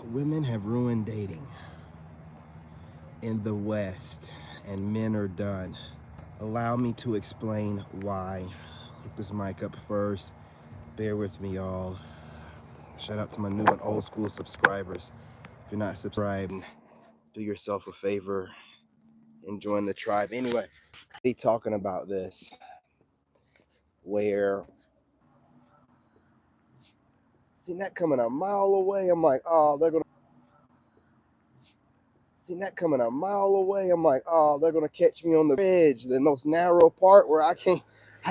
Women have ruined dating in the West, and men are done. Allow me to explain why. Get this mic up first. Bear with me, y'all. Shout out to my new and old school subscribers. If you're not subscribed, do yourself a favor and join the tribe. Anyway, be talking about this where seen that coming a mile away. I'm like, oh, they're gonna seen that coming a mile away. I'm like, oh, they're gonna catch me on the bridge, the most narrow part where I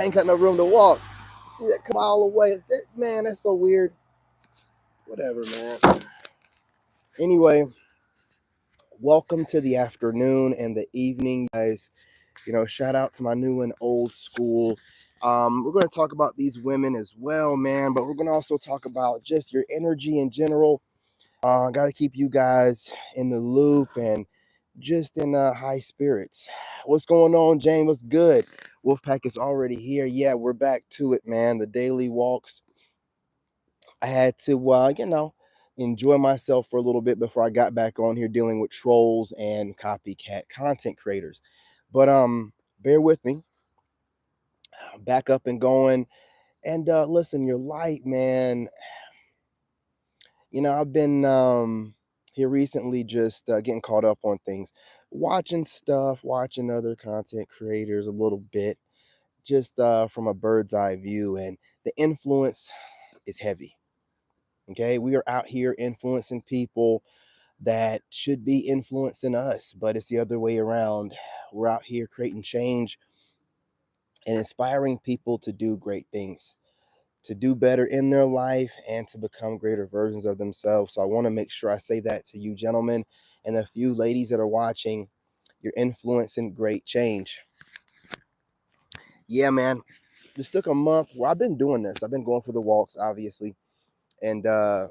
ain't got no room to walk. See that come a mile away. Man, that's so weird. Whatever, man. Anyway, welcome to the afternoon and the evening, guys. Shout out to my new and old school. We're going to talk about these women as well, man, but we're going to also talk about just your energy in general. Got to keep you guys in the loop and just in high spirits. What's going on, Jane? What's good? Wolfpack is already here. Yeah, we're back to it, man. The daily walks. I had to, enjoy myself for a little bit before I got back on here dealing with trolls and copycat content creators. But bear with me. Back up and going. And listen, your light, man. I've been here recently just getting caught up on things, watching stuff, watching other content creators a little bit, just from a bird's eye view. And the influence is heavy. Okay. We are out here influencing people that should be influencing us, but it's the other way around. We're out here creating change and inspiring people to do great things, to do better in their life, and to become greater versions of themselves. So I want to make sure I say that to you gentlemen and a few ladies that are watching. You're influencing great change. Yeah, man. This took a month. Well, I've been doing this. I've been going for the walks, obviously, and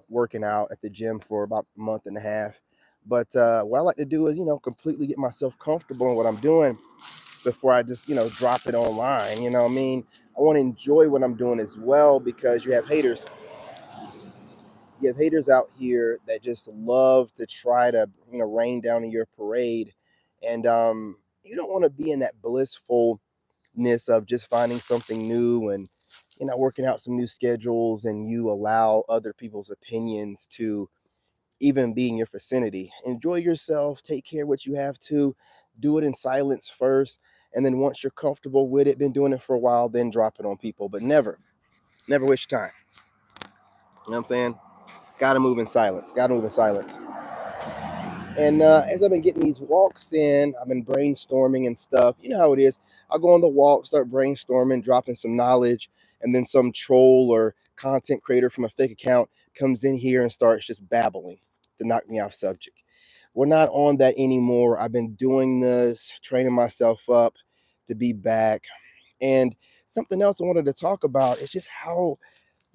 working out at the gym for about a month and a half. But what I like to do is, completely get myself comfortable in what I'm doing before I just, drop it online. You know what I mean? I want to enjoy what I'm doing as well, because you have haters. You have haters out here that just love to try to, rain down in your parade. And you don't want to be in that blissfulness of just finding something new and, working out some new schedules, and you allow other people's opinions to even be in your vicinity. Enjoy yourself, take care of what you have to, do it in silence first. And then once you're comfortable with it, been doing it for a while, then drop it on people. But never waste your time. You know what I'm saying? Gotta move in silence. Gotta move in silence. And as I've been getting these walks in, I've been brainstorming and stuff. You know how it is. I'll go on the walk, start brainstorming, dropping some knowledge, and then some troll or content creator from a fake account comes in here and starts just babbling to knock me off subject. We're not on that anymore. I've been doing this, training myself up to be back. And something else I wanted to talk about is just how,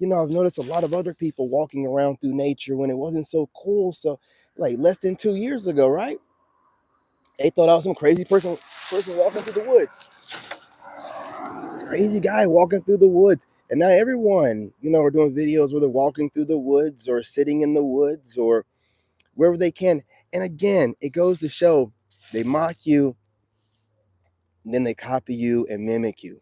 I've noticed a lot of other people walking around through nature when it wasn't so cool. So, like less than 2 years ago, right? They thought I was some crazy person walking through the woods. This crazy guy walking through the woods. And now everyone, are doing videos where they're walking through the woods or sitting in the woods or wherever they can. And again, it goes to show they mock you, then they copy you and mimic you.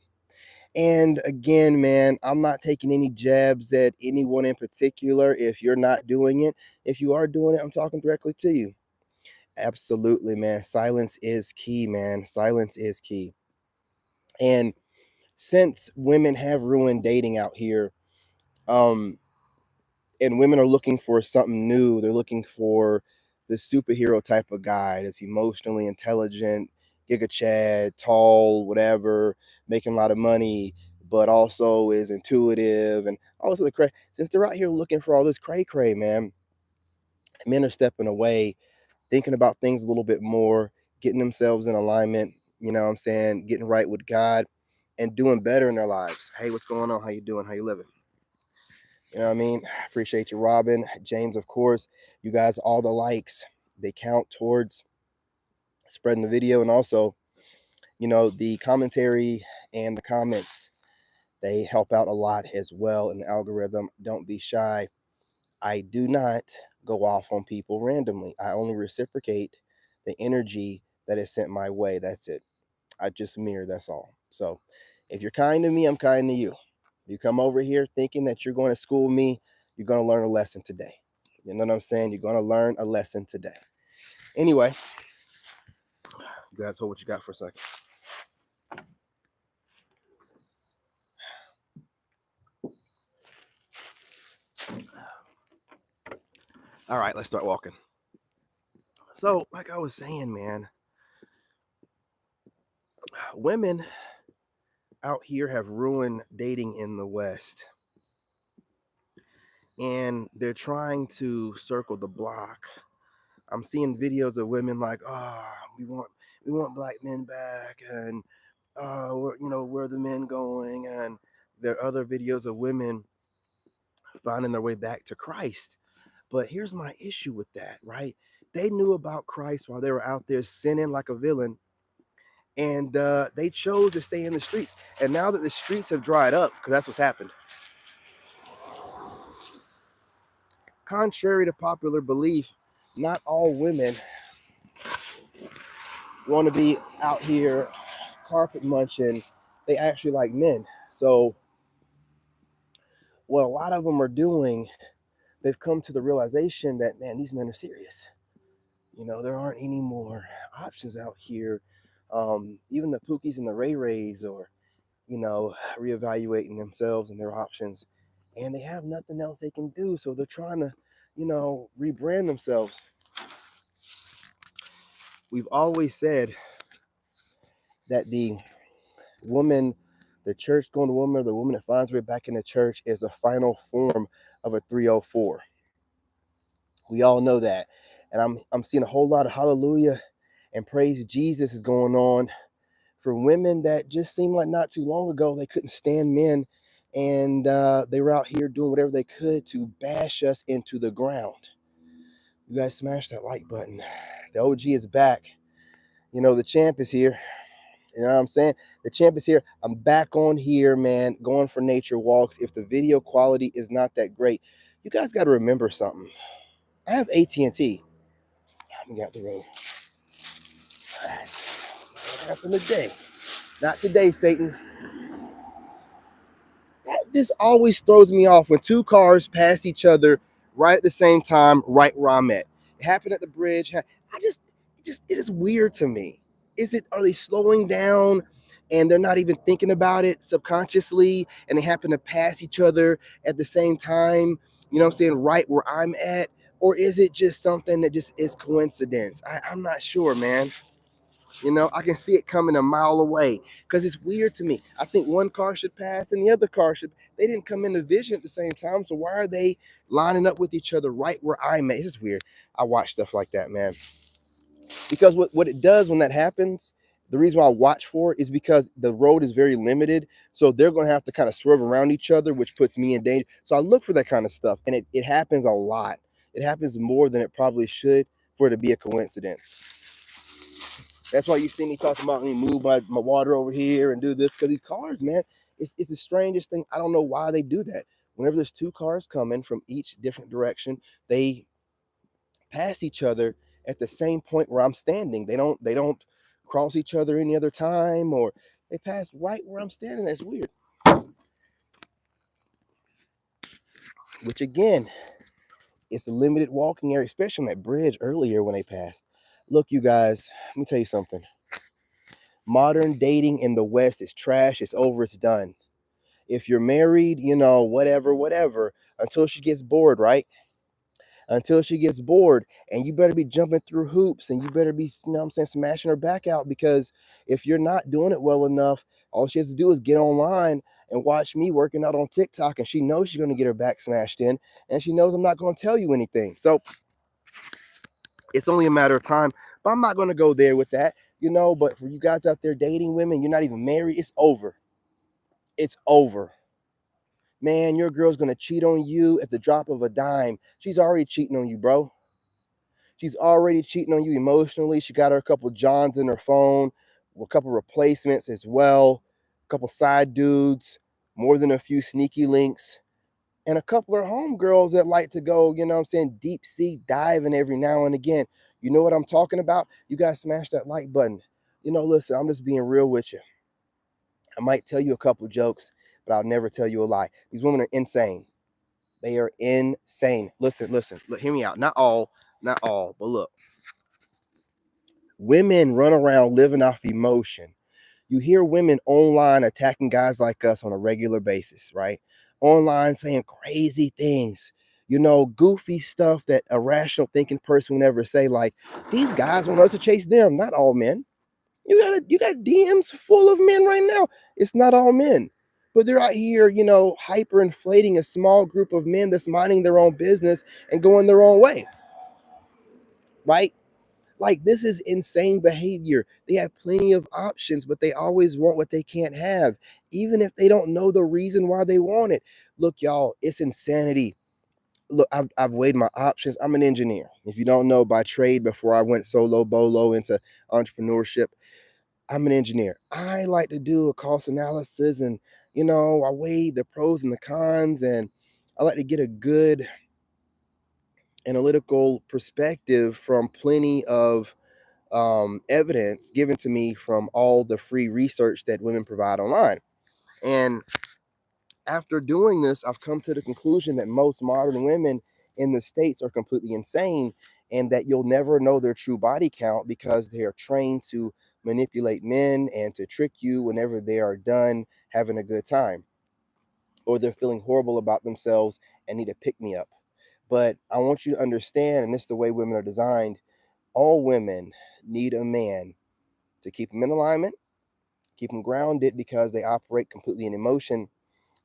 And again, man, I'm not taking any jabs at anyone in particular if you're not doing it. If you are doing it, I'm talking directly to you. Absolutely, man. Silence is key, man. Silence is key. And since women have ruined dating out here, um, and women are looking for something new, they're looking for the superhero type of guy that's emotionally intelligent, giga chad, tall, whatever, making a lot of money, but also is intuitive and all this other cray. Since they're out here looking for all this cray cray, man, men are stepping away, thinking about things a little bit more, getting themselves in alignment, you know what I'm saying, getting right with God and doing better in their lives. Hey, what's going on? How you doing? How you living? You know what I mean? Appreciate you, Robin, James, of course. You guys, all the likes, they count towards spreading the video. And also, the commentary and the comments, they help out a lot as well in the algorithm. Don't be shy. I do not go off on people randomly. I only reciprocate the energy that is sent my way. That's it. I just mirror, that's all. So if you're kind to me, I'm kind to you. You come over here thinking that you're going to school me, you're going to learn a lesson today. You know what I'm saying? You're going to learn a lesson today. Anyway, you guys hold what you got for a second. All right, let's start walking. So, like I was saying, man, women out here have ruined dating in the West. And they're trying to circle the block. I'm seeing videos of women like, we want black men back, and where are the men going? And there are other videos of women finding their way back to Christ. But here's my issue with that, right? They knew about Christ while they were out there sinning like a villain, and they chose to stay in the streets. And now that the streets have dried up, because that's what's happened, contrary to popular belief, not all women want to be out here carpet munching. They actually like men. So what a lot of them are doing, they've come to the realization that, man, these men are serious. There aren't any more options out here. Even the Pookies and the Ray Rays are, reevaluating themselves and their options, and they have nothing else they can do. So they're trying to, rebrand themselves. We've always said that the woman, the church going woman, or the woman that finds her way back in the church is a final form of a 304. We all know that. And I'm seeing a whole lot of hallelujah and praise Jesus is going on for women that just seemed like not too long ago they couldn't stand men, and they were out here doing whatever they could to bash us into the ground. You guys smash that like button. The OG is back. The champ is here. You know what I'm saying? The champ is here. I'm back on here, man, going for nature walks. If the video quality is not that great, you guys got to remember something. I have AT&T. I'm got the road. What happened today? Not today, Satan. This always throws me off when two cars pass each other right at the same time, right where I'm at. It happened at the bridge. It is weird to me. Are they slowing down and they're not even thinking about it subconsciously, and they happen to pass each other at the same time, you know what I'm saying, right where I'm at? Or is it just something that just is coincidence? I'm not sure, man. I can see it coming a mile away because it's weird to me. I think one car should pass and the other car should. They didn't come into vision at the same time. So why are they lining up with each other right where I'm at? It's just weird. I watch stuff like that, man. Because what it does when that happens, the reason why I watch for it is because the road is very limited. So they're going to have to kind of swerve around each other, which puts me in danger. So I look for that kind of stuff. And it happens a lot. It happens more than it probably should for it to be a coincidence. That's why you see me talking about me move my water over here and do this, because these cars, man, it's the strangest thing. I don't know why they do that. Whenever there's two cars coming from each different direction, they pass each other at the same point where I'm standing. They don't cross each other any other time, or they pass right where I'm standing. That's weird. Which again, it's a limited walking area, especially on that bridge earlier when they passed. Look, you guys, let me tell you something. Modern dating in the West is trash. It's over. It's done. If you're married, whatever, until she gets bored, right? Until she gets bored, and you better be jumping through hoops, and you better be, what I'm saying, smashing her back out, because if you're not doing it well enough, all she has to do is get online and watch me working out on TikTok, and she knows she's going to get her back smashed in, and she knows I'm not going to tell you anything. So it's only a matter of time, but I'm not going to go there with that, but for you guys out there dating women, you're not even married, it's over. It's over. Man, your girl's gonna cheat on you at the drop of a dime. She's already cheating on you, bro. She's already cheating on you emotionally. She got her a couple Johns in her phone, a couple replacements as well, a couple side dudes, more than a few sneaky links. and a couple of homegirls that like to go, you know what I'm saying, deep sea diving every now and again. You know what I'm talking about? You guys smash that like button. Listen, I'm just being real with you. I might tell you a couple jokes, but I'll never tell you a lie. These women are insane. They are insane. Listen, listen, look, hear me out. Not all, but look, women run around living off emotion. You hear women online attacking guys like us on a regular basis, right? Online saying crazy things, goofy stuff that a rational thinking person would never say, like, these guys want us to chase them. Not all men. You got DMs full of men right now. It's not all men. But they're out here, hyper inflating a small group of men that's minding their own business and going their own way, right? Like, this is insane behavior. They have plenty of options, but they always want what they can't have, even if they don't know the reason why they want it. Look, y'all, it's insanity. Look, I've weighed my options. I'm an engineer. If you don't know, by trade, before I went solo bolo into entrepreneurship, I'm an engineer. I like to do a cost analysis, and I weigh the pros and the cons, and I like to get a good analytical perspective from plenty of evidence given to me from all the free research that women provide online. And after doing this, I've come to the conclusion that most modern women in the States are completely insane, and that you'll never know their true body count because they are trained to manipulate men and to trick you whenever they are done having a good time, or they're feeling horrible about themselves and need a pick me up. But I want you to understand, and this is the way women are designed, all women need a man to keep them in alignment, keep them grounded, because they operate completely in emotion.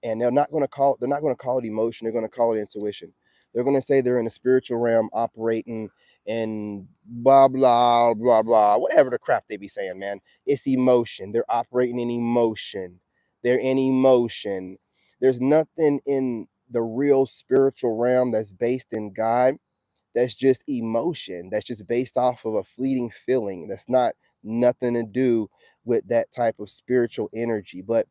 And they're not going to call it emotion. They're going to call it intuition. They're going to say they're in a spiritual realm operating and blah blah blah blah, whatever the crap they be saying, man. It's emotion. They're operating in emotion. They're in emotion. There's nothing in the real spiritual realm that's based in God. That's just emotion. That's just based off of a fleeting feeling. That's not nothing to do with that type of spiritual energy. But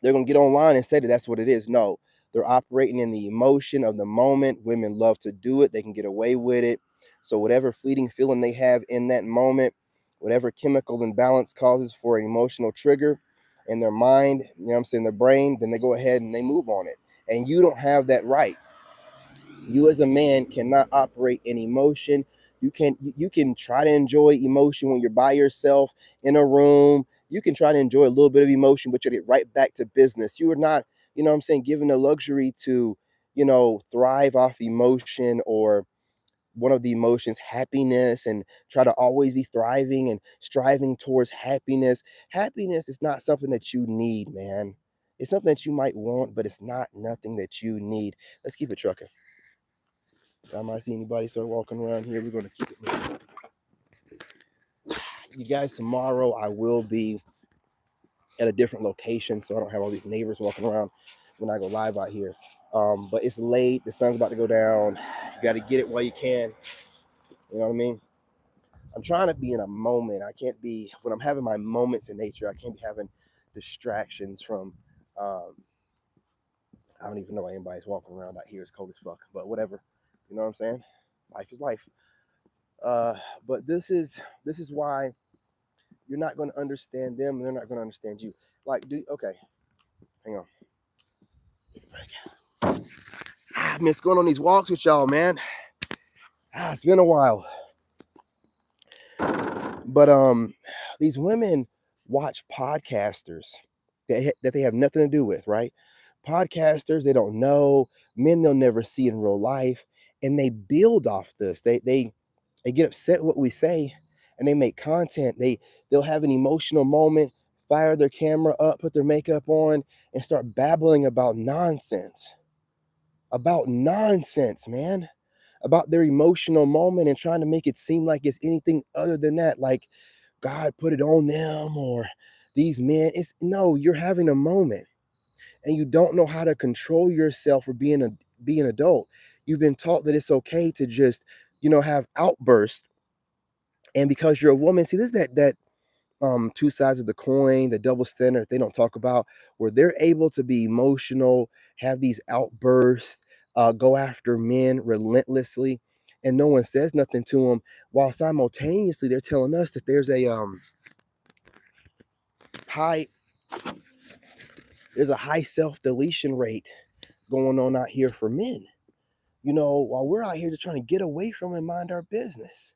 they're going to get online and say that that's what it is. No, they're operating in the emotion of the moment. Women love to do it. They can get away with it. So whatever fleeting feeling they have in that moment, whatever chemical imbalance causes for an emotional trigger in their mind, I'm saying, their brain, then they go ahead and they move on it. And you don't have that right. You as a man cannot operate in emotion. You can try to enjoy emotion when you're by yourself in a room. You can try to enjoy a little bit of emotion, but you'll get right back to business. You are not, given the luxury to, thrive off emotion, or one of the emotions, happiness, and try to always be thriving and striving towards happiness. Happiness is not something that you need, man. It's something that you might want, but it's not nothing that you need. Let's keep it trucking. Time I see anybody start walking around here, we're gonna keep it moving. You guys, tomorrow I will be at a different location, so I don't have all these neighbors walking around when I go live out here. But it's late, the sun's about to go down. You got to get it while you can. You know what I mean? I'm trying to be in a moment. I can't be, when I'm having my moments in nature, I can't be having distractions from. Um, I don't even know why anybody's walking around out here. It's cold as fuck, but whatever. You know what I'm saying? Life is life. Uh, but this is why you're not going to understand them, and they're not going to understand you. Like, okay, hang on. I miss going on these walks with y'all, man. It's been a while. But these women watch podcasters that they have nothing to do with, right? Podcasters they don't know, men they'll never see in real life, and they build off this. They get upset with what we say, and they make content. They'll have an emotional moment, fire their camera up, put their makeup on, and start babbling about nonsense, man, about their emotional moment, and trying to make it seem like it's anything other than that, like God put it on them, or these men. It's no, you're having a moment, and you don't know how to control yourself for being an adult. You've been taught that it's okay to just have outbursts, and because you're a woman, see, this that two sides of the coin, the double standard they don't talk about, where they're able to be emotional, have these outbursts, go after men relentlessly, and no one says nothing to them, while simultaneously they're telling us that high there's a high self-deletion rate going on out here for men. While we're out here just trying to get away from and mind our business.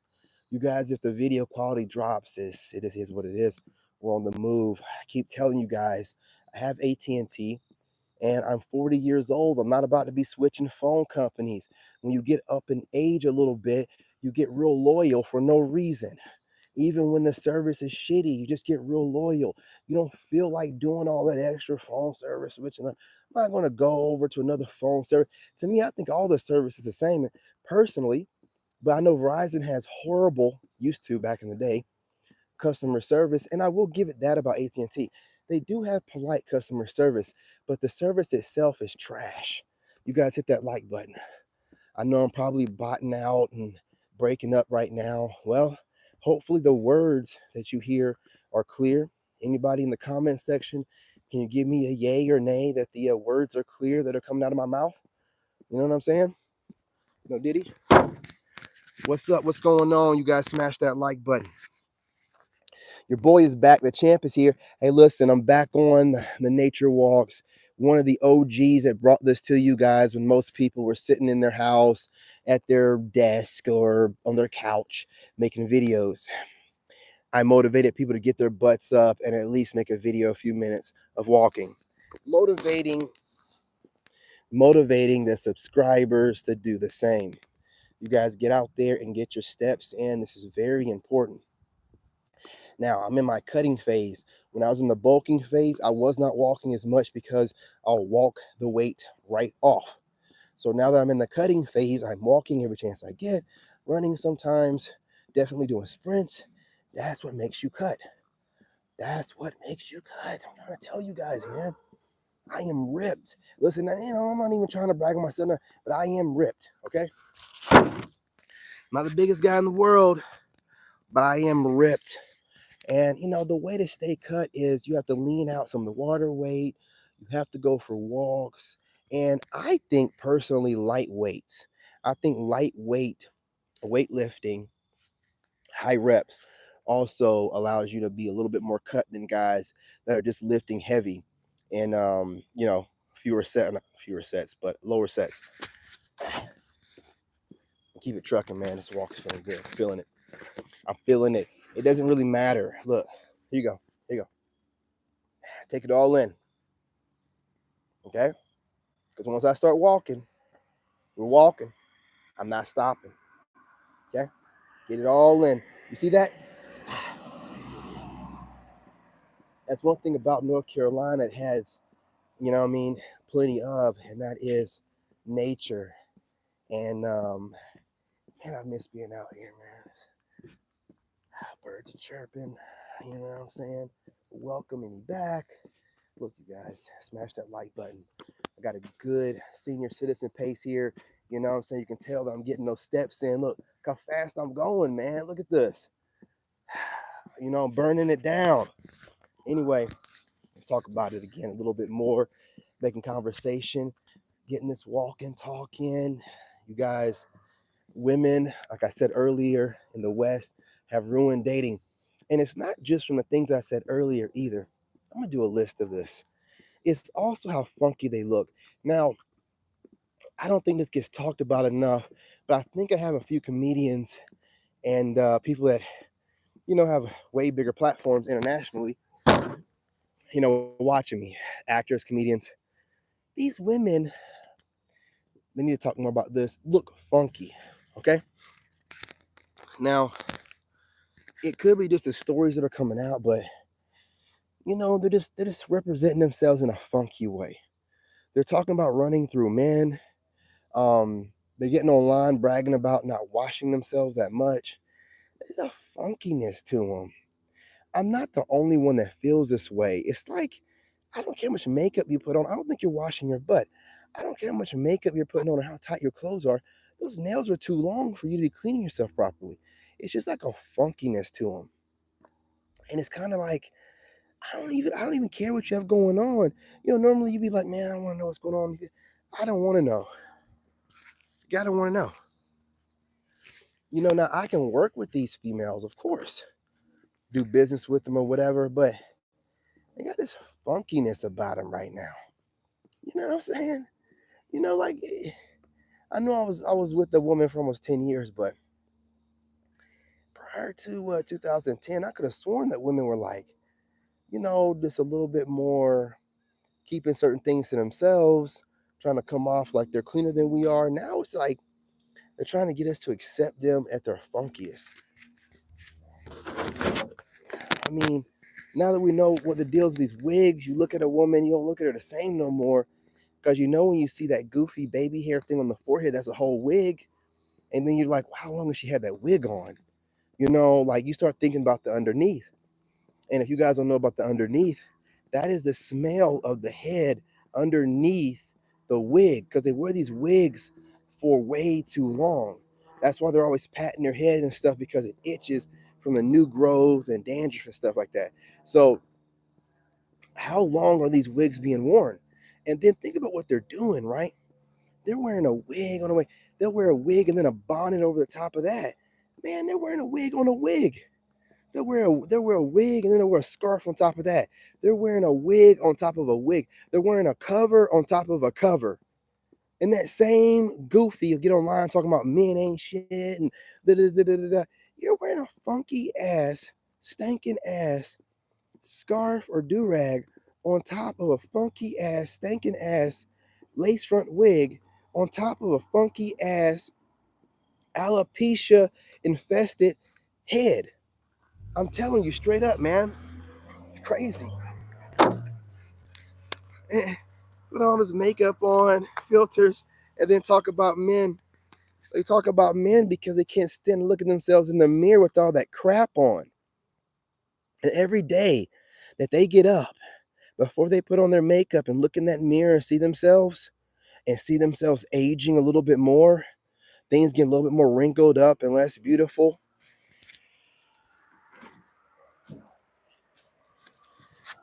You guys, if the video quality drops, it is what it is. We're on the move. I keep telling you guys, I have AT&T and I'm 40 years old. I'm not about to be switching phone companies. When you get up in age a little bit, you get real loyal for no reason. Even when the service is shitty, you just get real loyal. You don't feel like doing all that extra phone service, which I'm not going to go over to another phone service. To me, I think all the service is the same personally, but I know Verizon has horrible, used to back in the day, customer service, and I will give it that about AT&T. They do have polite customer service, but the service itself is trash. You guys hit that like button. I know I'm probably botting out and breaking up right now. Well, hopefully the words that you hear are clear. Anybody in the comment section, can you give me a yay or nay that the words are clear that are coming out of my mouth? You know what I'm saying? Diddy? What's up? What's going on? You guys smash that like button. Your boy is back. The champ is here. Hey, listen, I'm back on the nature walks. One of the OGs that brought this to you guys when most people were sitting in their house at their desk or on their couch making videos. I motivated people to get their butts up and at least make a video, a few minutes of walking. Motivating the subscribers to do the same. You guys get out there and get your steps in. This is very important. Now, I'm in my cutting phase. When I was in the bulking phase, I was not walking as much because I'll walk the weight right off. So now that I'm in the cutting phase, I'm walking every chance I get, running sometimes, definitely doing sprints. That's what makes you cut. That's what makes you cut. I'm trying to tell you guys, man. I am ripped. Listen, I'm not even trying to brag on myself, but I am ripped, okay? I'm not the biggest guy in the world, but I am ripped. And the way to stay cut is you have to lean out some of the water weight. You have to go for walks. And I think personally, light weights. I think lightweight weightlifting, high reps, also allows you to be a little bit more cut than guys that are just lifting heavy and fewer sets, but lower sets. Keep it trucking, man. This walk is feeling good. I'm feeling it. I'm feeling it. It doesn't really matter. Look, here you go. Here you go. Take it all in. Okay? Because once I start walking, we're walking. I'm not stopping. Okay? Get it all in. You see that? That's one thing about North Carolina. It has, plenty of, and that is nature. And man, I miss being out here, man. Birds are chirping. You know what I'm saying? Welcoming back. Look, you guys, smash that like button. I got a good senior citizen pace here. You know what I'm saying? You can tell that I'm getting those steps in. Look how fast I'm going, man. Look at this. I'm burning it down. Anyway, let's talk about it again a little bit more. Making conversation, getting this walking, talking. You guys, women, like I said earlier, in the West have ruined dating. And it's not just from the things I said earlier either. I'm going to do a list of this. It's also how funky they look. Now, I don't think this gets talked about enough, but I think I have a few comedians and people that, have way bigger platforms internationally, watching me. Actors, comedians. These women, they need to talk more about this. Look funky, okay? Now, it could be just the stories that are coming out, but they're just representing themselves in a funky way. They're talking about running through men. They're getting online bragging about not washing themselves that much. There's a funkiness to them. I'm not the only one that feels this way. It's like, I don't care how much makeup you put on. I don't think you're washing your butt. I don't care how much makeup you're putting on or how tight your clothes are. Those nails are too long for you to be cleaning yourself properly. It's just like a funkiness to them. And it's kind of like, I don't even care what you have going on. Normally you'd be like, man, I don't want to know what's going on. I don't want to know. I don't want to know. Now I can work with these females, of course, do business with them or whatever, but they got this funkiness about them right now. You know what I'm saying? Like, I know I was with a woman for almost 10 years, but prior to 2010, I could have sworn that women were like, just a little bit more keeping certain things to themselves, trying to come off like they're cleaner than we are. Now it's like they're trying to get us to accept them at their funkiest. I mean, now that we know what the deal is with these wigs, you look at a woman, you don't look at her the same no more. Because when you see that goofy baby hair thing on the forehead, that's a whole wig. And then you're like, wow, how long has she had that wig on? Like you start thinking about the underneath. And if you guys don't know about the underneath, that is the smell of the head underneath the wig, because they wear these wigs for way too long. That's why they're always patting their head and stuff, because it itches from the new growth and dandruff and stuff like that. So how long are these wigs being worn? And then think about what they're doing, right? They're wearing a wig on a wig. They'll wear a wig and then a bonnet over the top of that. Man, they're wearing a wig on a wig. They'll wear a wig and then they'll wear a scarf on top of that. They're wearing a wig on top of a wig. They're wearing a cover on top of a cover. And that same goofy will get online talking about men ain't shit and da da da da da. Da. You're wearing a funky ass, stinking ass scarf or do rag on top of a funky ass, stinking ass lace front wig on top of a funky ass alopecia infested head. I'm telling you straight up, man. It's crazy. Put all this makeup on, filters, and then talk about men. They talk about men because they can't stand to look at themselves in the mirror with all that crap on. And every day that they get up, before they put on their makeup and look in that mirror and see themselves aging a little bit more, things get a little bit more wrinkled up and less beautiful.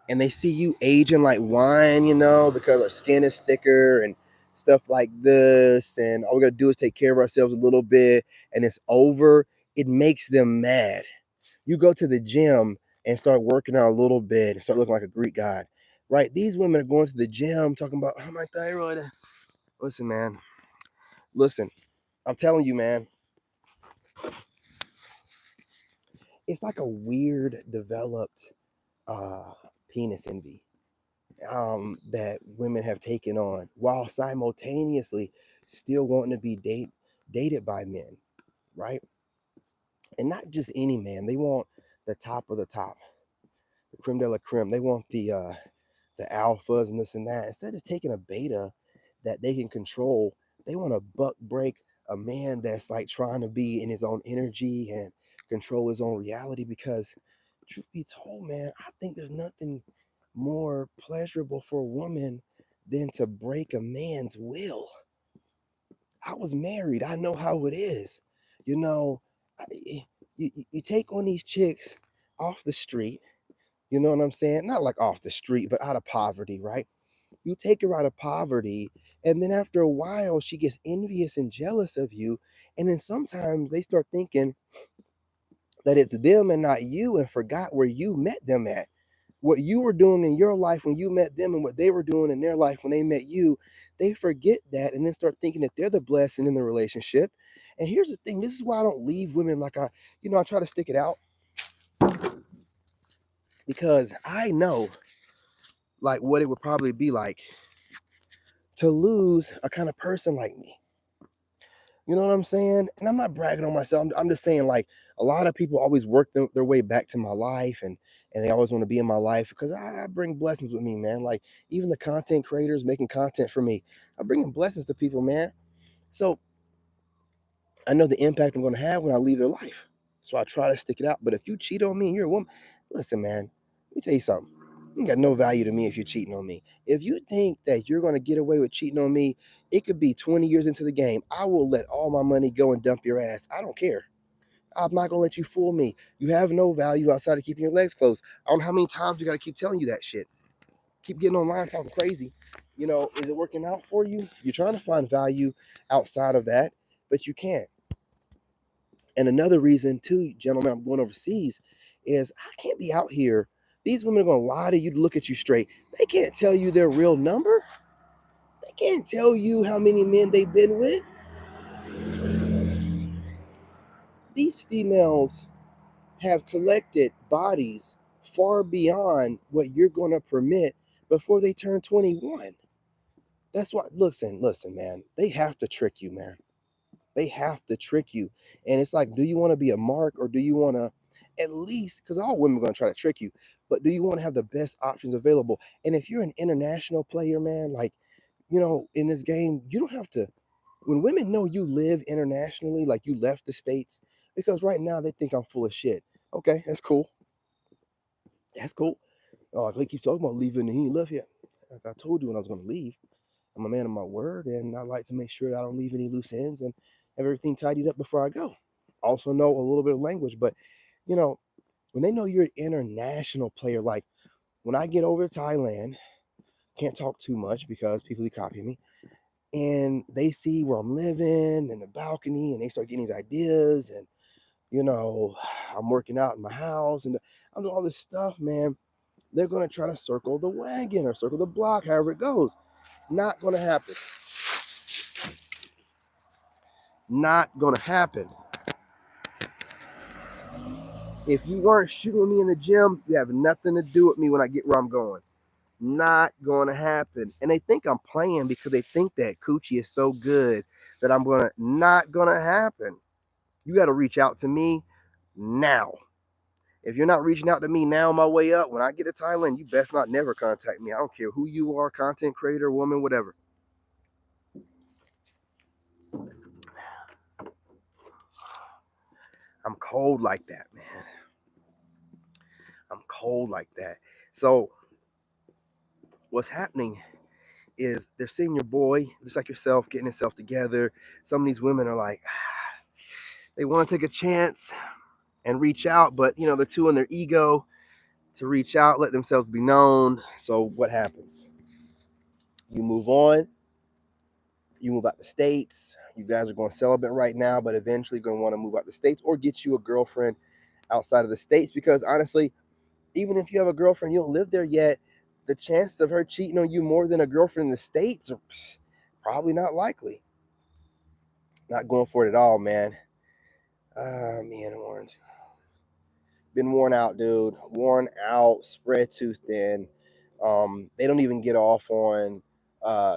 And they see you aging like wine, because our skin is thicker and stuff like this. And all we gotta do is take care of ourselves a little bit and it's over. It makes them mad. You go to the gym and start working out a little bit and start looking like a Greek god, right? These women are going to the gym talking about, oh, my thyroid. Listen, man. Listen, I'm telling you, man, it's like a weird developed penis envy that women have taken on while simultaneously still wanting to be dated by men, right? And not just any man. They want the top of the top, the creme de la creme. They want the alphas and this and that. Instead of taking a beta that they can control, they want to buck break a man that's like trying to be in his own energy and control his own reality. Because truth be told, man, I think there's nothing more pleasurable for a woman than to break a man's will. I was married. I know how it is. You know, you take on these chicks off the street. You know what I'm saying? Not like off the street, but out of poverty, right? You take her out of poverty, and then after a while, she gets envious and jealous of you. And then sometimes they start thinking that it's them and not you, and forgot where you met them at. What you were doing in your life when you met them and what they were doing in their life when they met you. They forget that and then start thinking that they're the blessing in the relationship. And here's the thing, this is why I don't leave women like I try to stick it out, because I know like what it would probably be like to lose a kind of person like me. You know what I'm saying? And I'm not bragging on myself. I'm just saying, like, a lot of people always work their way back to my life, and they always want to be in my life because I bring blessings with me, man. Like, even the content creators making content for me, I'm bringing blessings to people, man. So I know the impact I'm going to have when I leave their life. So I try to stick it out. But if you cheat on me and you're a woman, listen, man, let me tell you something. You got no value to me if you're cheating on me. If you think that you're going to get away with cheating on me, it could be 20 years into the game. I will let all my money go and dump your ass. I don't care. I'm not gonna let you fool me. You have no value outside of keeping your legs closed. I don't know how many times you gotta keep telling you that shit. Keep getting online talking crazy. Is it working out for you? You're trying to find value outside of that, but you can't. And another reason, too, gentlemen, I'm going overseas, is I can't be out here. These women are going to lie to you to look at you straight. They can't tell you their real number. They can't tell you how many men they've been with. These females have collected bodies far beyond what you're going to permit before they turn 21. That's why, listen, man, they have to trick you, man. They have to trick you. And it's like, do you want to be a mark, or do you want to at least, because all women are going to try to trick you, but do you want to have the best options available? And if you're an international player, man, like, in this game, you don't have to, when women know you live internationally, like you left the States, because right now they think I'm full of shit. Okay, that's cool. That's cool. Oh, like, he keeps talking about leaving and he ain't left yet. Like I told you when I was going to leave. I'm a man of my word, and I like to make sure that I don't leave any loose ends and have everything tidied up before I go. Also know a little bit of language, but you know, when they know you're an international player, like when I get over to Thailand, can't talk too much because people will copy me, and they see where I'm living in the balcony, and they start getting these ideas, and I'm working out in my house, and I'm doing all this stuff, man. They're gonna try to circle the wagon or circle the block, however it goes. Not gonna happen. Not gonna happen. If you weren't shooting me in the gym, you have nothing to do with me when I get where I'm going. Not gonna happen. And they think I'm playing because they think that coochie is so good that I'm gonna not gonna happen. You gotta reach out to me now. If you're not reaching out to me now on my way up, when I get to Thailand, you best not never contact me. I don't care who you are, content creator, woman, whatever. I'm cold like that, man. I'm cold like that. So what's happening is they're seeing your boy, just like yourself, getting himself together. Some of these women are like, they want to take a chance and reach out, but they're too in their ego to reach out, let themselves be known. So what happens? You move on, you move out the States. You guys are going celibate right now, but eventually going to want to move out the States or get you a girlfriend outside of the States, because honestly, even if you have a girlfriend, you don't live there yet, the chances of her cheating on you more than a girlfriend in the States are probably not likely. Not going for it at all, man. Man, orange. Been worn out, dude. Worn out, spread too thin. They don't even get off on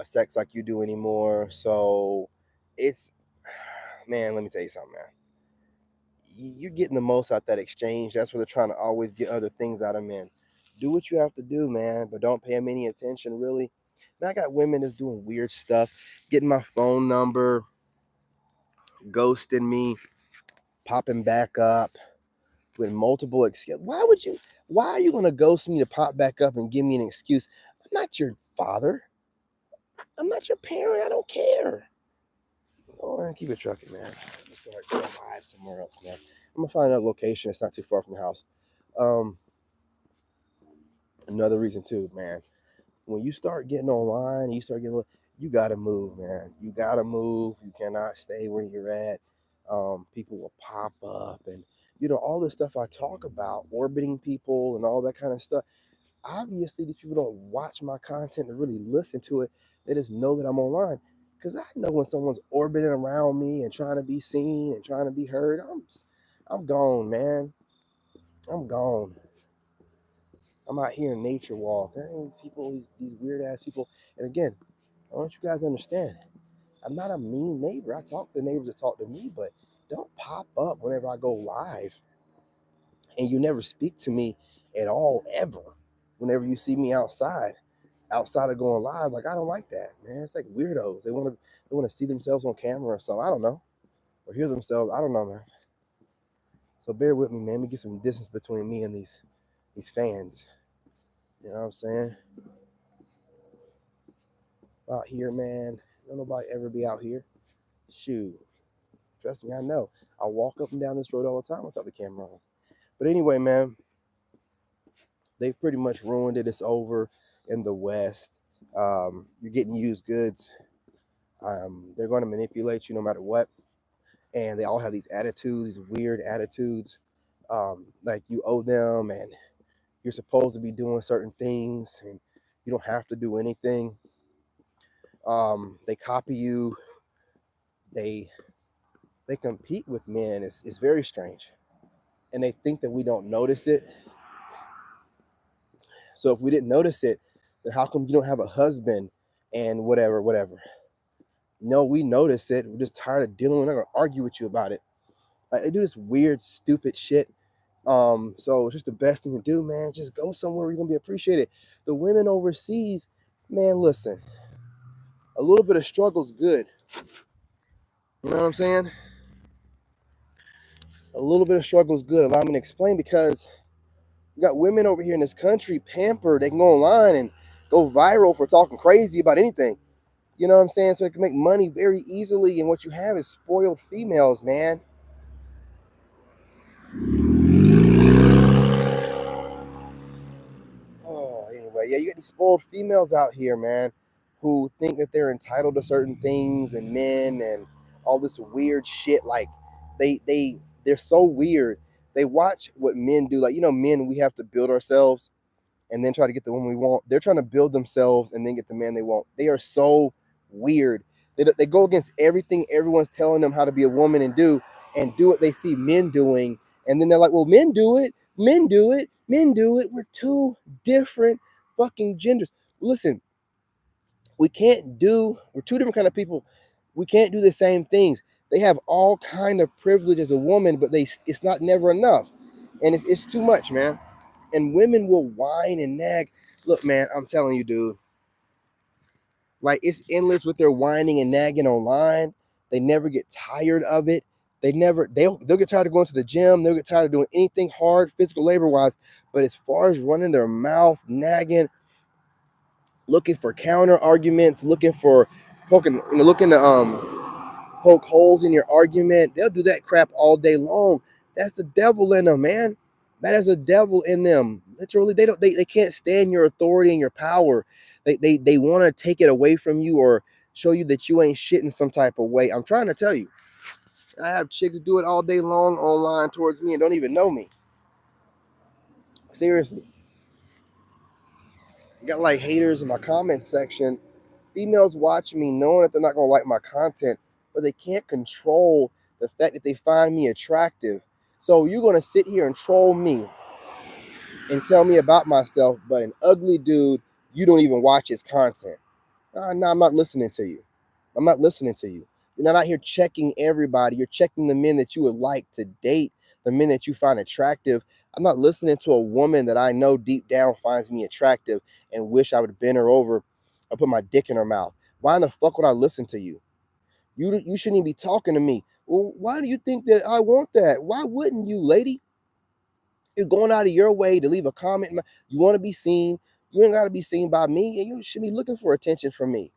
sex like you do anymore. So it's, man, let me tell you something, man. You're getting the most out that exchange. That's where they're trying to always get other things out of men. Do what you have to do, man, but don't pay them any attention, really. And I got women that's doing weird stuff, getting my phone number, ghosting me, popping back up with multiple excuses. Why are you going to ghost me to pop back up and give me an excuse? I'm not your father. I'm not your parent. I don't care. Oh, keep it trucking, man. I'm start going live somewhere else, man. I'm gonna find another location. It's not too far from the house. Um, Another reason too, man. When you start getting online and you start getting, you gotta move, man. You gotta move. You cannot stay where you're at. People will pop up, and all this stuff I talk about, orbiting people and all that kind of stuff. Obviously, these people don't watch my content to really listen to it. They just know that I'm online. Because I know when someone's orbiting around me and trying to be seen and trying to be heard, I'm gone, man. I'm gone. I'm out here in nature walk. People, these weird ass people. And again, I want you guys to understand, I'm not a mean neighbor. I talk to the neighbors that talk to me, but don't pop up whenever I go live and you never speak to me at all, ever. Whenever you see me outside of going live, like, I don't like that, man. It's like weirdos. They want to see themselves on camera or something. I don't know, or hear themselves. I don't know, man. So bear with me, man. Let me get some distance between me and these fans. You know what I'm saying? Out here, man. Don't nobody ever be out here. Shoot. Trust me, I know. I walk up and down this road all the time without the camera on. But anyway, man, they've pretty much ruined it. It's over in the West. You're getting used goods. They're going to manipulate you no matter what. And they all have these attitudes, these weird attitudes. Like you owe them and you're supposed to be doing certain things and you don't have to do anything. They copy you. They compete with men. It's very strange. And they think that we don't notice it. So if we didn't notice it, then how come you don't have a husband and whatever? No, we notice it. We're just tired of dealing. We're not gonna argue with you about it. They do this weird, stupid shit. So it's just the best thing to do, man. Just go somewhere where you're gonna be appreciated. The women overseas, man, listen, a little bit of struggle's good. You know what I'm saying? A little bit of struggle is good. Allow me to explain, because we got women over here in this country pampered. They can go online and go viral for talking crazy about anything. You know what I'm saying? So they can make money very easily. And what you have is spoiled females, man. Oh, anyway, yeah, you got these spoiled females out here, man, who think that they're entitled to certain things and men and all this weird shit. Like they're so weird. They watch what men do. Like, men, we have to build ourselves and then try to get the woman we want. They're trying to build themselves and then get the man they want. They are so weird. They go against everything everyone's telling them how to be a woman and do what they see men doing. And then they're like, well, men do it. Men do it. Men do it. We're two different fucking genders. Listen, we're two different kind of people. We can't do the same things. They have all kind of privilege as a woman, but it's not never enough. And it's too much, man. And women will whine and nag. Look, man, I'm telling you, dude. Like, it's endless with their whining and nagging online. They never get tired of it. They'll get tired of going to the gym. They'll get tired of doing anything hard, physical labor wise. But as far as running their mouth, nagging, looking for counter arguments, looking for looking to poke holes in your argument, they'll do that crap all day long. That's the devil in them, man. That is a devil in them. Literally, they can't stand your authority and your power. They want to take it away from you or show you that you ain't shit in some type of way. I'm trying to tell you. I have chicks do it all day long online towards me and don't even know me. Seriously. I got like haters in my comment section. Females watch me knowing that they're not gonna like my content, but they can't control the fact that they find me attractive. So you're gonna sit here and troll me and tell me about myself, but an ugly dude, you don't even watch his content. No, I'm not listening to you. I'm not listening to you. You're not out here checking everybody. You're checking the men that you would like to date, the men that you find attractive. I'm not listening to a woman that I know deep down finds me attractive and wish I would bend her over or put my dick in her mouth. Why in the fuck would I listen to you? You shouldn't even be talking to me. Well, why do you think that I want that? Why wouldn't you, lady? You're going out of your way to leave a comment. You want to be seen. You ain't got to be seen by me, and you should be looking for attention from me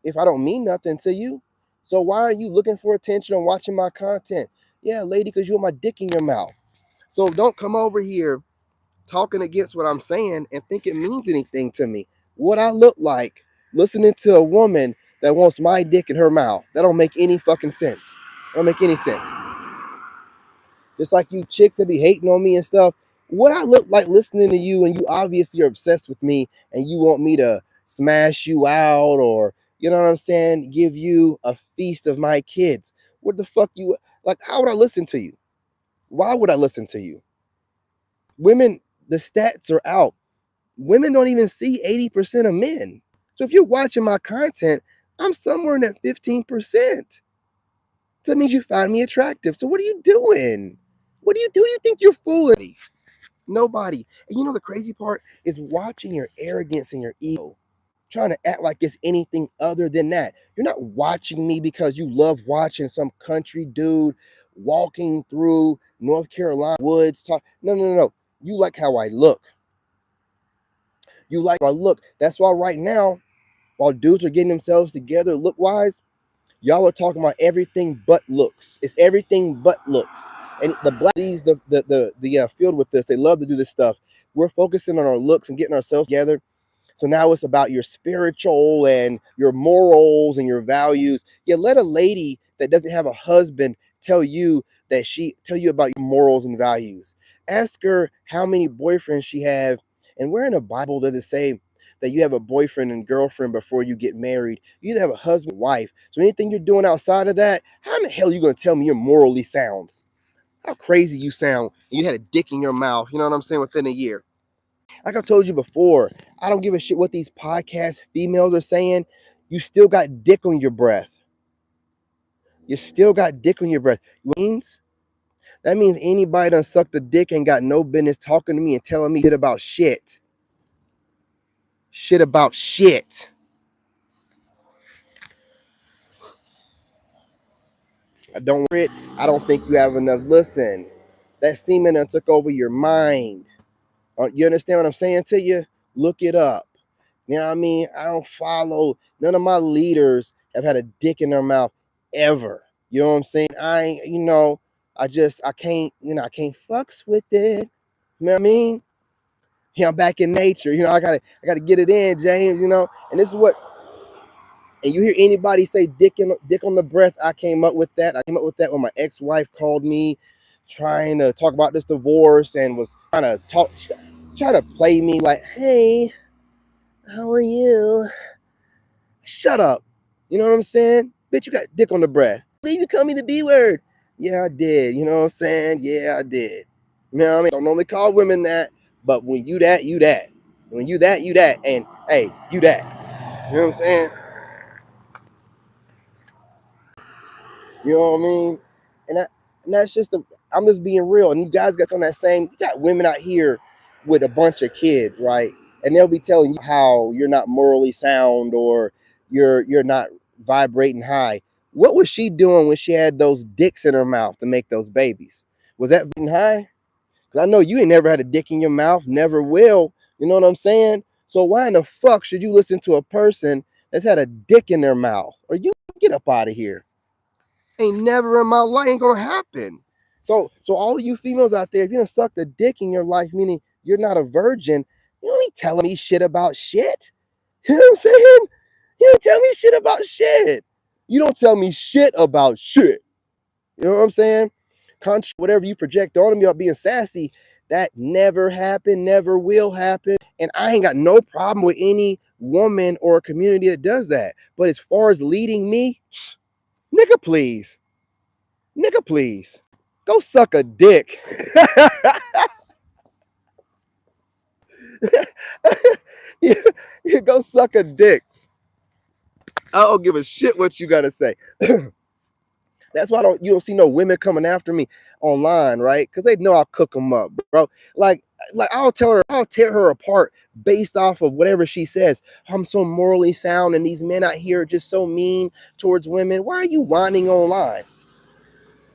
if I don't mean nothing to you. So why are you looking for attention and watching my content? Yeah, lady, because you want my dick in your mouth. So don't come over here talking against what I'm saying and think it means anything to me. What I look like listening to a woman that wants my dick in her mouth. That don't make any fucking sense. Don't make any sense. Just like you chicks that be hating on me and stuff. What I look like listening to you, and you obviously are obsessed with me and you want me to smash you out, or you know what I'm saying, give you a feast of my kids. What the fuck you like? How would I listen to you? Why would I listen to you? Women, the stats are out. Women don't even see 80% of men. So if you're watching my content, I'm somewhere in that 15%. So that means you find me attractive. So what are you doing? What do you do? You think you're fooling? Nobody. And you know the crazy part is watching your arrogance and your ego, trying to act like it's anything other than that. You're not watching me because you love watching some country dude walking through North Carolina woods. No. You like how I look. You like how I look. That's why right now, while dudes are getting themselves together look wise, Y'all are talking about everything but looks. It's everything but looks. And the black these the field with this, they love to do this stuff. We're focusing on our looks and getting ourselves together. So now it's about your spiritual and your morals and your values. Yeah, let a lady that doesn't have a husband tell you about your morals and values. Ask her how many boyfriends she have, and where in the Bible does it say that you have a boyfriend and girlfriend before you get married? You either have a husband, wife. So anything you're doing outside of that, how in the hell are you going to tell me you're morally sound? How crazy you sound. You had a dick in your mouth. You know what I'm saying? Within a year. Like I've told you before, I don't give a shit what these podcast females are saying. You still got dick on your breath. You still got dick on your breath. Means that means anybody done sucked a dick ain't got no business talking to me and telling me shit about shit. Shit about shit. I don't it. I don't think you have enough. Listen, that semen done took over your mind. You understand what I'm saying to you? Look it up. You know what I mean? I don't follow. None of my leaders have had a dick in their mouth ever. You know what I'm saying? I can't, I can't fucks with it. You know what I mean? Yeah, I'm back in nature. I gotta get it in, James. And this is what. And you hear anybody say dick on the breath? I came up with that. I came up with that when my ex-wife called me, trying to talk about this divorce and was trying to play me like, hey, how are you? Shut up. You know what I'm saying? Bitch, you got dick on the breath. Leave you call me the B word. Yeah, I did. You know what I'm saying? Yeah, I did. You know what I mean? Don't normally call women that, but when you that, you that. When you that, you that. And hey, you that. You know what I'm saying? You know what I mean? And that and that's just I'm just being real. And you guys got on that same, you got women out here with a bunch of kids, right? And they'll be telling you how you're not morally sound or you're not vibrating high. What was she doing when she had those dicks in her mouth to make those babies? Was that vibrating high? Because I know you ain't never had a dick in your mouth, never will. You know what I'm saying? So why in the fuck should you listen to a person that's had a dick in their mouth? Or you get up out of here. Ain't never in my life ain't gonna happen. So all of you females out there, if you done sucked a dick in your life, meaning you're not a virgin, you don't ain't telling me shit about shit. You know what I'm saying? You don't tell me shit about shit. You don't tell me shit about shit. You know what I'm saying? Whatever you project on me about being sassy, that never happened, never will happen. And I ain't got no problem with any woman or a community that does that. But as far as leading me, nigga, please. Nigga, please. Go suck a dick. you, you go suck a dick. I don't give a shit what you gotta say. That's why you don't see no women coming after me online, right? Because they know I'll cook them up, bro. Like I'll tear her apart based off of whatever she says. I'm so morally sound, and these men out here are just so mean towards women. Why are you whining online?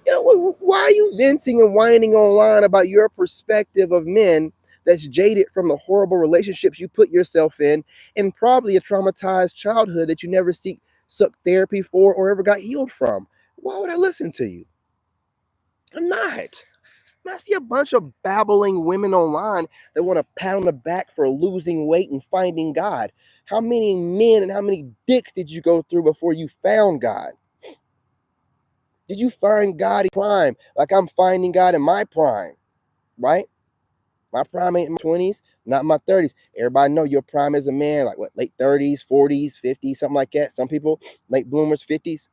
Why are you venting and whining online about your perspective of men that's jaded from the horrible relationships you put yourself in and probably a traumatized childhood that you never sought therapy for or ever got healed from? Why would I listen to you? I'm not. I see a bunch of babbling women online that want to pat on the back for losing weight and finding God. How many men and how many dicks did you go through before you found God? Did you find God in prime like I'm finding God in my prime, right? My prime ain't in my 20s, not in my 30s. Everybody know your prime as a man, like what, late 30s, 40s, 50s, something like that. Some people, late bloomers, 50s,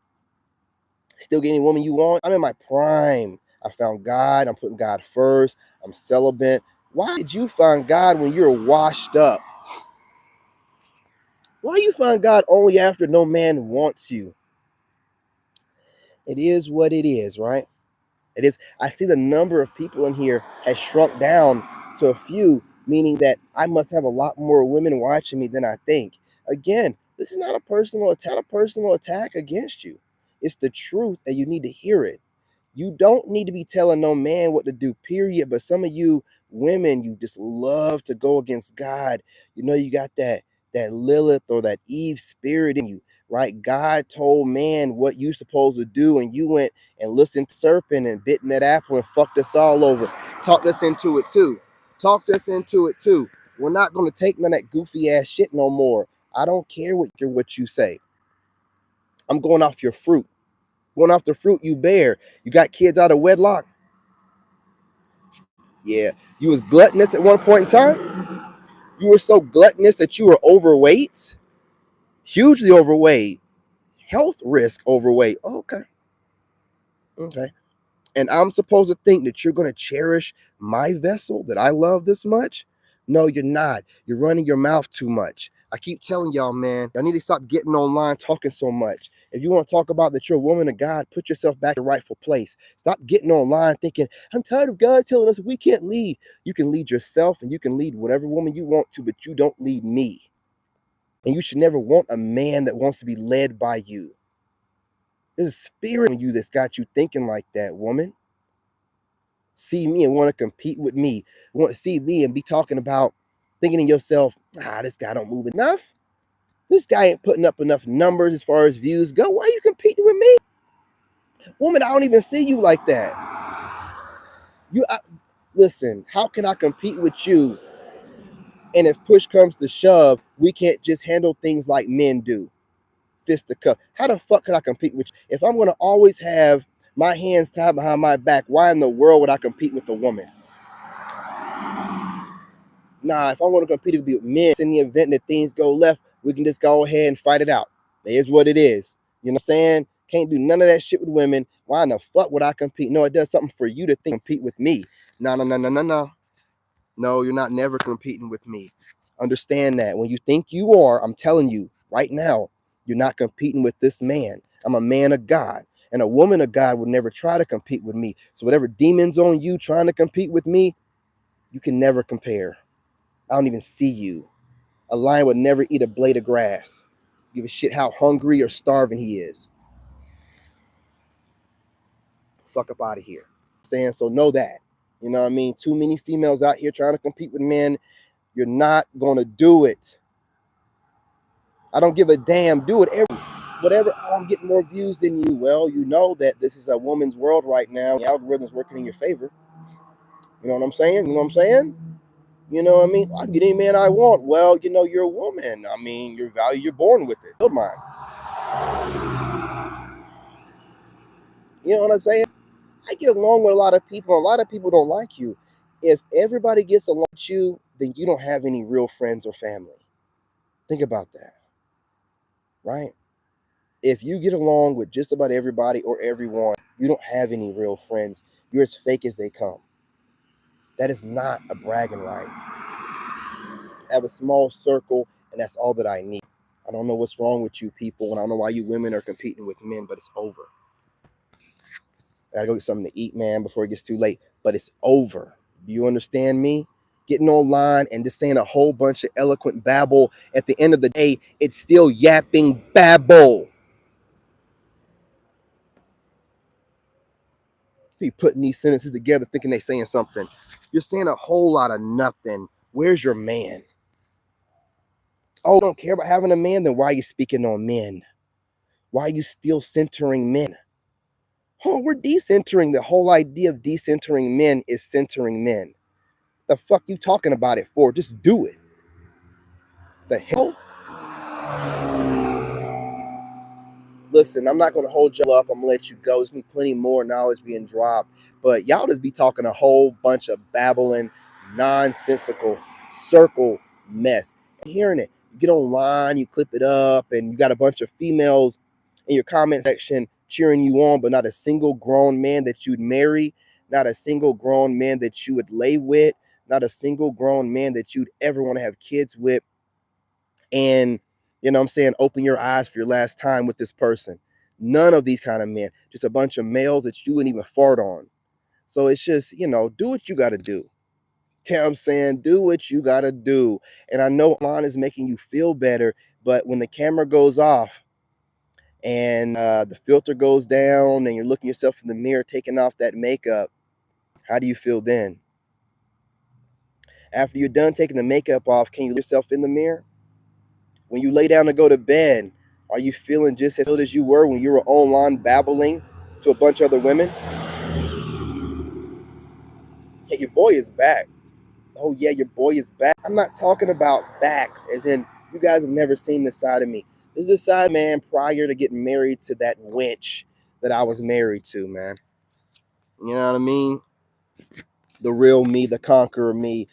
still getting a woman you want. I'm in my prime. I found God. I'm putting God first. I'm celibate. Why did you find God when you're washed up? Why you find God only after no man wants you? It is what it is, right? It is. I see the number of people in here has shrunk down to a few, meaning that I must have a lot more women watching me than I think. Again, this is not a personal attack against you. It's the truth, and you need to hear it. You don't need to be telling no man what to do, period. But some of you women, you just love to go against God. You know, you got that Lilith or that Eve spirit in you, right? God told man what you supposed to do, and you went and listened to serpent and bitten that apple and fucked us all over. Talked us into it too. Talked us into it too. We're not going to take none of that goofy ass shit no more. I don't care what you say. I'm going off your fruit. Going off the fruit you bear. You got kids out of wedlock. Yeah. You was gluttonous at one point in time. You were so gluttonous that you were overweight, hugely overweight, health risk overweight. Okay. Okay. And I'm supposed to think that you're going to cherish my vessel that I love this much? No, you're not. You're running your mouth too much. I keep telling y'all, man, y'all need to stop getting online talking so much. If you want to talk about that you're a woman of God, put yourself back in your rightful place. Stop getting online thinking, I'm tired of God telling us we can't lead. You can lead yourself and you can lead whatever woman you want to, but you don't lead me. And you should never want a man that wants to be led by you. There's a spirit in you that's got you thinking like that, woman. See me and want to compete with me, want to see me and be talking about thinking to yourself, this guy don't move enough. This guy ain't putting up enough numbers as far as views go. Why are you competing with me? Woman, I don't even see you like that. Listen, how can I compete with you? And if push comes to shove, we can't just handle things like men do. Fist to cup. How the fuck can I compete with you? If I'm going to always have my hands tied behind my back, why in the world would I compete with a woman? Nah, if I want to compete, it would be with men. In the event that things go left, we can just go ahead and fight it out. It is what it is. You know what I'm saying? Can't do none of that shit with women. Why in the fuck would I compete? No, it does something for you to think compete with me. No, no, no, no, no, no. No, you're not never competing with me. Understand that. When you think you are, I'm telling you right now, you're not competing with this man. I'm a man of God. And a woman of God would never try to compete with me. So whatever demons on you trying to compete with me, you can never compare. I don't even see you. A lion would never eat a blade of grass. Give a shit how hungry or starving he is. Fuck up out of here. Saying so, know that. You know what I mean? Too many females out here trying to compete with men. You're not gonna do it. I don't give a damn. Do it whatever. Oh, I'm getting more views than you. Well, you know that this is a woman's world right now. The algorithm's working in your favor. You know what I'm saying? You know what I'm saying? You know what I mean? I can get any man I want. Well, you know, you're a woman. I mean, your value, you're born with it. Build mine. You know what I'm saying? I get along with a lot of people. A lot of people don't like you. If everybody gets along with you, then you don't have any real friends or family. Think about that, right? If you get along with just about everybody or everyone, you don't have any real friends. You're as fake as they come. That is not a bragging right. I have a small circle, and that's all that I need. I don't know what's wrong with you people, and I don't know why you women are competing with men, but it's over. I gotta go get something to eat, man, before it gets too late. But it's over. Do you understand me? Getting online and just saying a whole bunch of eloquent babble. At the end of the day, it's still yapping babble. Be putting these sentences together thinking they're saying something. You're saying a whole lot of nothing. Where's your man? Oh, don't care about having a man? Then why are you speaking on men? Why are you still centering men? Oh, we're decentering. The whole idea of decentering men is centering men. The fuck you talking about it for? Just do it. The hell? Listen, I'm not going to hold y'all up. I'm going to let you go. There's going to be plenty more knowledge being dropped. But y'all just be talking a whole bunch of babbling, nonsensical, circle mess. Hearing it. You get online, you clip it up, and you got a bunch of females in your comment section cheering you on, but not a single grown man that you'd marry, not a single grown man that you would lay with, not a single grown man that you'd ever want to have kids with. And you know what I'm saying, open your eyes for your last time with this person. None of these kind of men, just a bunch of males that you wouldn't even fart on. So it's just, do what you got to do. You know what I'm saying? Do what you got to do. And I know online is making you feel better, but when the camera goes off and the filter goes down and you're looking yourself in the mirror, taking off that makeup, how do you feel then? After you're done taking the makeup off, can you look yourself in the mirror? When you lay down to go to bed, Are you feeling just as good as you were when you were online babbling to a bunch of other women? Hey, your boy is back. Oh yeah, your boy is back. I'm not talking about back as in you guys have never seen this side of me. This is the side of man prior to getting married to that wench that I was married to, man. You know what I mean? The real me, the conqueror me.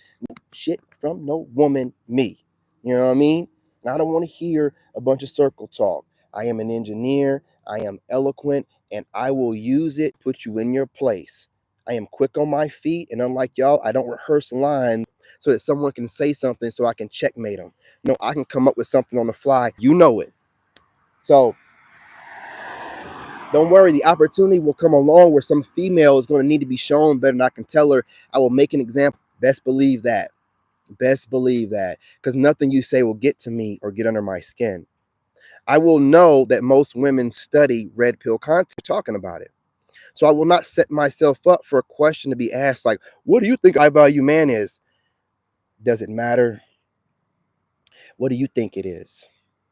Shit from no woman me. You know what I mean? And I don't want to hear a bunch of circle talk. I am an engineer, I am eloquent, and I will use it, put you in your place. I am quick on my feet, and unlike y'all, I don't rehearse lines so that someone can say something so I can checkmate them. No, I can come up with something on the fly. You know it. So don't worry, the opportunity will come along where some female is going to need to be shown better than I can tell her. I will make an example. Best believe that. Best believe that. Because nothing you say will get to me or get under my skin. I will know that most women study red pill content talking about it. So I will not set myself up for a question to be asked like, what do you think high value man is? Does it matter? What do you think it is?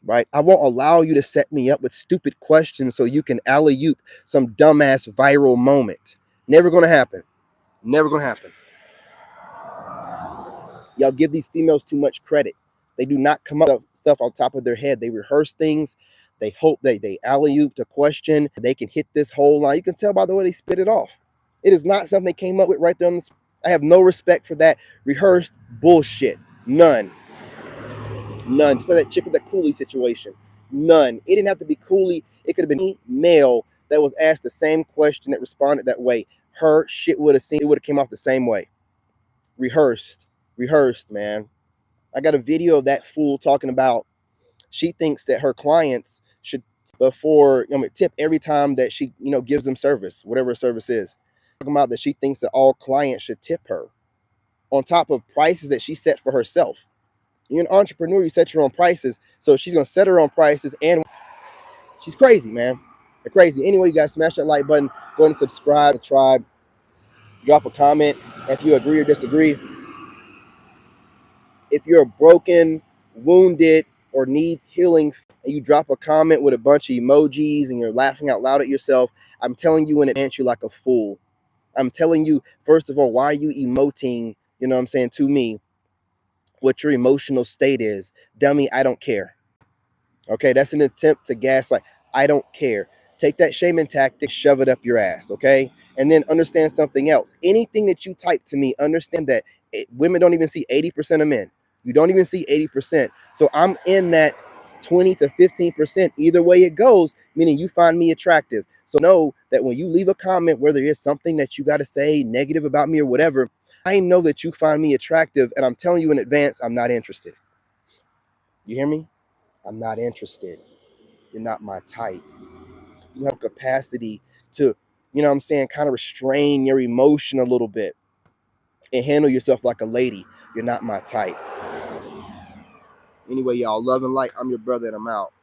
Right? I won't allow you to set me up with stupid questions so you can alley oop some dumbass viral moment. Never gonna happen. Never gonna happen. Y'all give these females too much credit. They do not come up with stuff on top of their head. They rehearse things. They hope they alley oop the question. They can hit this whole line. You can tell by the way they spit it off. It is not something they came up with right there on the. I have no respect for that rehearsed bullshit. None. None. Just like that chick with that Cooley situation. None. It didn't have to be Cooley. It could have been any male that was asked the same question that responded that way. Her shit would have seen. It would have came off the same way. Rehearsed. Rehearsed, man. I got a video of that fool talking about she thinks that her clients should before tip every time that she gives them service, whatever service is. Talking about that she thinks that all clients should tip her on top of prices that she set for herself. You're an entrepreneur, you set your own prices, so she's gonna set her own prices, and she's crazy, man. They're crazy. Anyway, you guys smash that like button, go ahead and subscribe to the tribe, drop a comment if you agree or disagree. If you're broken, wounded, or needs healing, and you drop a comment with a bunch of emojis and you're laughing out loud at yourself, I'm telling you in advance, you're like a fool. I'm telling you, first of all, why are you emoting, to me, what your emotional state is? Dummy, I don't care. Okay, that's an attempt to gaslight. I don't care. Take that shaman tactic, shove it up your ass, okay? And then understand something else. Anything that you type to me, understand that women don't even see 80% of men. You don't even see 80%. So I'm in that 20 to 15%. Either way it goes, meaning you find me attractive. So know that when you leave a comment, whether it's something that you got to say negative about me or whatever, I know that you find me attractive, and I'm telling you in advance, I'm not interested. You hear me? I'm not interested. You're not my type. You have capacity to, kind of restrain your emotion a little bit and handle yourself like a lady. You're not my type. Anyway, y'all, love and light. I'm your brother, and I'm out.